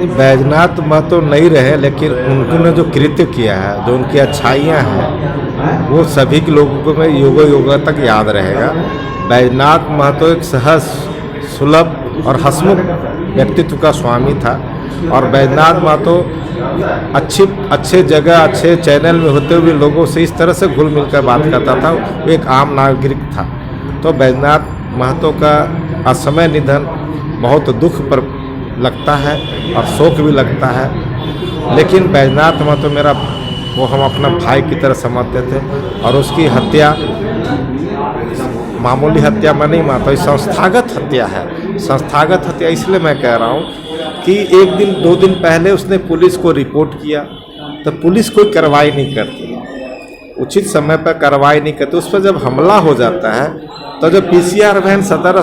बैजनाथ महतो नहीं रहे, लेकिन उन्होंने जो कृत्य किया है, जो उनकी अच्छाइयाँ हैं, वो सभी के लोगों में युगों तक याद रहेगा। बैजनाथ महतो एक सहज, सुलभ और हंसमुख व्यक्तित्व का स्वामी था। और बैजनाथ महतो अच्छे जगह, अच्छे चैनल में होते हुए लोगों से इस तरह से घुल मिल कर बात करता था। वो एक आम नागरिक था। तो बैजनाथ महतो का असमय निधन बहुत दुख पर लगता है और शोक भी लगता है। लेकिन बैजनाथ महतो वो हम अपना भाई की तरह समझते थे। और उसकी हत्या मामूली हत्या में नहीं मानता, ये संस्थागत हत्या है। संस्थागत हत्या इसलिए मैं कह रहा हूँ कि एक दिन 2 दिन पहले उसने पुलिस को रिपोर्ट किया, तो पुलिस कोई कार्रवाई नहीं करती, उचित समय पर कार्रवाई नहीं करती। उस पर जब हमला हो जाता है तो जब PCR वैन सदर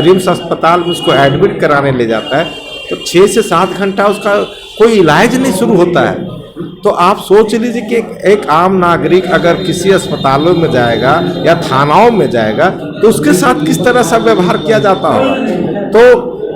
रिम्स अस्पताल में उसको एडमिट कराने ले जाता है, तो 6 से 7 घंटा उसका कोई इलाज नहीं शुरू होता है। तो आप सोच लीजिए कि एक आम नागरिक अगर किसी अस्पतालों में जाएगा या थानाओं में जाएगा तो उसके साथ किस तरह से व्यवहार किया जाता होगा। तो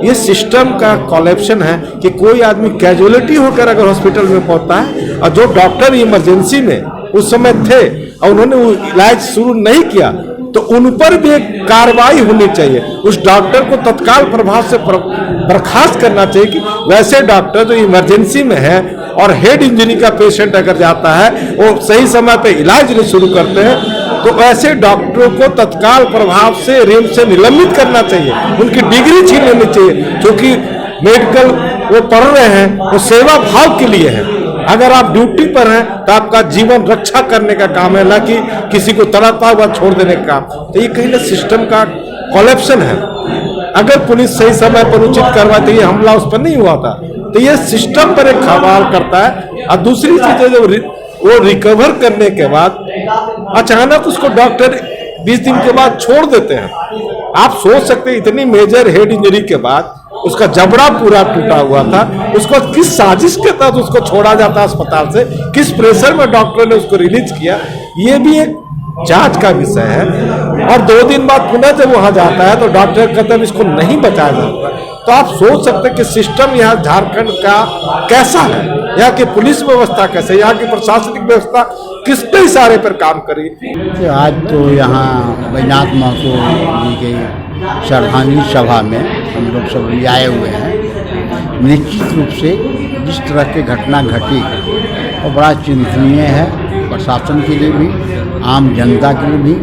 ये सिस्टम का कॉलेप्शन है कि कोई आदमी कैजुअलिटी होकर अगर हॉस्पिटल में पहुंचता है और जो डॉक्टर इमरजेंसी में उस समय थे और उन्होंने वो इलाज शुरू नहीं किया, तो उन पर भी एक कार्रवाई होनी चाहिए। उस डॉक्टर को तत्काल प्रभाव से बर्खास्त करना चाहिए कि वैसे डॉक्टर जो इमरजेंसी में है और हेड इंजरी का पेशेंट अगर जाता है, वो सही समय पे इलाज नहीं शुरू करते हैं, तो ऐसे डॉक्टरों को तत्काल प्रभाव से रिम्स से निलंबित करना चाहिए, उनकी डिग्री छीन लेनी चाहिए। क्योंकि मेडिकल वो पढ़ रहे हैं, वो सेवा भाव के लिए है। अगर आप ड्यूटी पर हैं तो आपका जीवन रक्षा करने का काम है, ना कि किसी को तड़पता हुआ छोड़ देने का काम। तो ये कहीं ना सिस्टम का कॉलेप्शन है। अगर पुलिस सही समय पर उचित कार्रवाई, तो ये हमला उस पर नहीं हुआ था। तो ये सिस्टम पर एक सवाल करता है। और दूसरी चीज है, जब वो रिकवर करने के बाद अचानक उसको डॉक्टर 20 दिन के बाद छोड़ देते हैं। आप सोच सकते हैं इतनी मेजर हेड इंजरी के बाद उसका जबड़ा पूरा टूटा हुआ था, उसको किस साजिश के तहत उसको छोड़ा जाता अस्पताल से, किस प्रेशर में डॉक्टर ने उसको रिलीज किया, ये भी एक जांच का विषय है। और 2 दिन बाद पुनः जब वहां जाता है तो डॉक्टर कहते हैं इसको नहीं बचाया जाता। तो आप सोच सकते हैं कि सिस्टम यहाँ झारखंड का कैसा है, यहाँ की पुलिस व्यवस्था कैसे, यहाँ की प्रशासनिक व्यवस्था किसके इशारे पर काम करी। आज तो यहाँ बैजनाथ महतो जी के श्रद्धांजलि सभा में हम लोग सब आए हुए हैं। निश्चित रूप से जिस तरह की घटना घटी वो बड़ा चिंतनीय है, प्रशासन के लिए भी, आम जनता के लिए भी,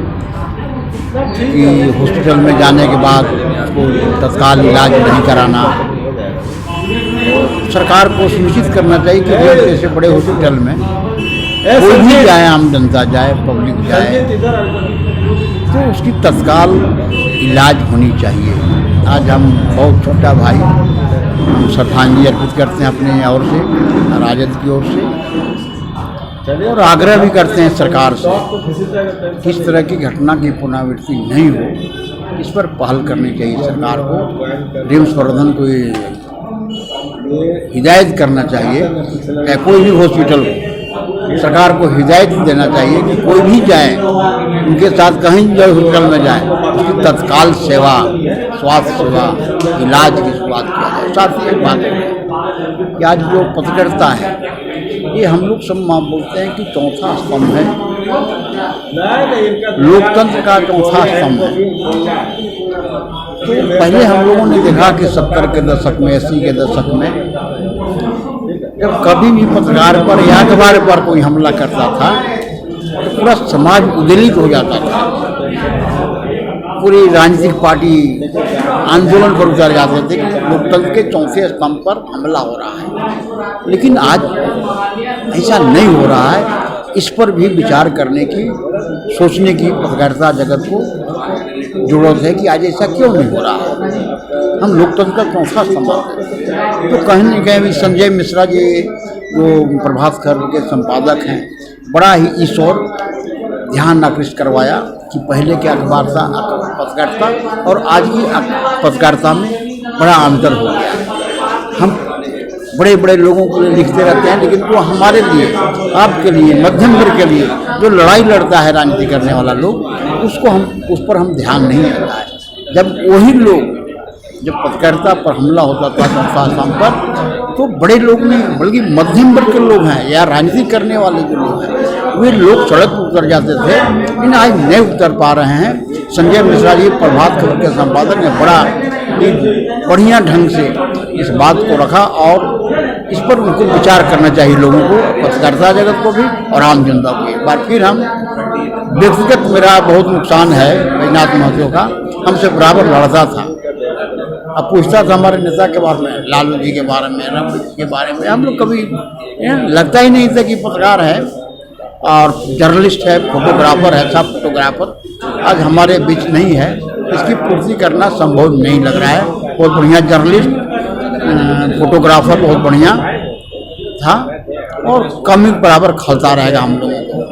कि हॉस्पिटल में जाने के बाद उसको तत्काल इलाज नहीं कराना। सरकार को सुनिश्चित करना चाहिए कि ऐसे बड़े हॉस्पिटल में कोई भी जाए, आम जनता जाए, पब्लिक जाए, तो उसकी तत्काल इलाज होनी चाहिए। आज हम बहुत छोटा भाई, हम श्रद्धांजलि अर्पित करते हैं अपने ओर से, राजद की ओर से, और आग्रह भी करते हैं सरकार से कि इस तरह की घटना की पुनरावृत्ति नहीं हो, इस पर पहल करनी चाहिए सरकार को। रिम्स प्रबंधन को हिदायत करना चाहिए, या कोई भी हॉस्पिटल को सरकार को हिदायत देना चाहिए कि कोई भी जाए, उनके साथ कहीं जाए, हॉस्पिटल में जाए, उसकी तत्काल सेवा, स्वास्थ्य सेवा, इलाज की शुरुआत किया जाए। साथ ही एक बात है कि आज जो पत्रकारिता है, ये हम लोग सब बोलते हैं कि चौथा स्तंभ है, लोकतंत्र का चौथा स्तंभ है। तो पहले हम लोगों ने देखा कि 70 के दशक में, 80 के दशक में, जब कभी भी पत्रकार पर या अखबार पर कोई हमला करता था तो पूरा समाज उद्वेलित हो जाता था, पूरी राजनीतिक पार्टी आंदोलन पर उतर जाते थे कि लोकतंत्र के चौथे स्तंभ पर हमला हो रहा है। लेकिन आज ऐसा नहीं हो रहा है। इस पर भी विचार करने की, सोचने की पत्रकारिता जगत को जरूरत है कि आज ऐसा क्यों नहीं हो रहा है। हम लोकतंत्र का चौथा स्तंभ हैं। तो कहीं न कहीं संजय मिश्रा जी जो प्रभात खबर के संपादक हैं, बड़ा ही इस ओर ध्यान आकृष्ट करवाया कि पहले क्या अखबार था, पत्रकारिता और आज की पत्रकारिता में बड़ा अंतर हो गया। हम बड़े बड़े लोगों के लिए लिखते रहते हैं, लेकिन वो हमारे लिए, आपके लिए, मध्यम वर्ग के लिए जो लड़ाई लड़ता है राजनीति करने वाला लोग, उस पर हम ध्यान नहीं देता है। जब वही लोग, जब पत्रकारिता पर हमला होता था चौथा स्तंभ पर, तो बड़े लोग नहीं बल्कि मध्यम वर्ग के लोग हैं या राजनीति करने वाले जो लोग हैं वे लोग सड़क पर उतर जाते थे, लेकिन आज नहीं उतर पा रहे हैं। संजय मिश्रा जी प्रभात खबर के संपादक ने बड़ा ही बढ़िया ढंग से इस बात को रखा और इस पर उनको विचार करना चाहिए, लोगों को, पत्रकारिता जगत को भी और आम जनता को। एक बार फिर हम व्यक्तिगत मेरा बहुत नुकसान है बैजनाथ महतो का, हमसे बराबर लड़ता था, अब पूछता था हमारे नेता के बारे में, लालू जी के बारे में, रमन जी के बारे में। हम लोग कभी लगता ही नहीं था कि पत्रकार है और जर्नलिस्ट है, फोटोग्राफर है, सब फोटोग्राफर आज हमारे बीच नहीं है। इसकी पूर्ति करना संभव नहीं लग रहा है। बहुत बढ़िया जर्नलिस्ट, फोटोग्राफर बहुत बढ़िया था और कमी बराबर खलता रहेगा हम लोगों को।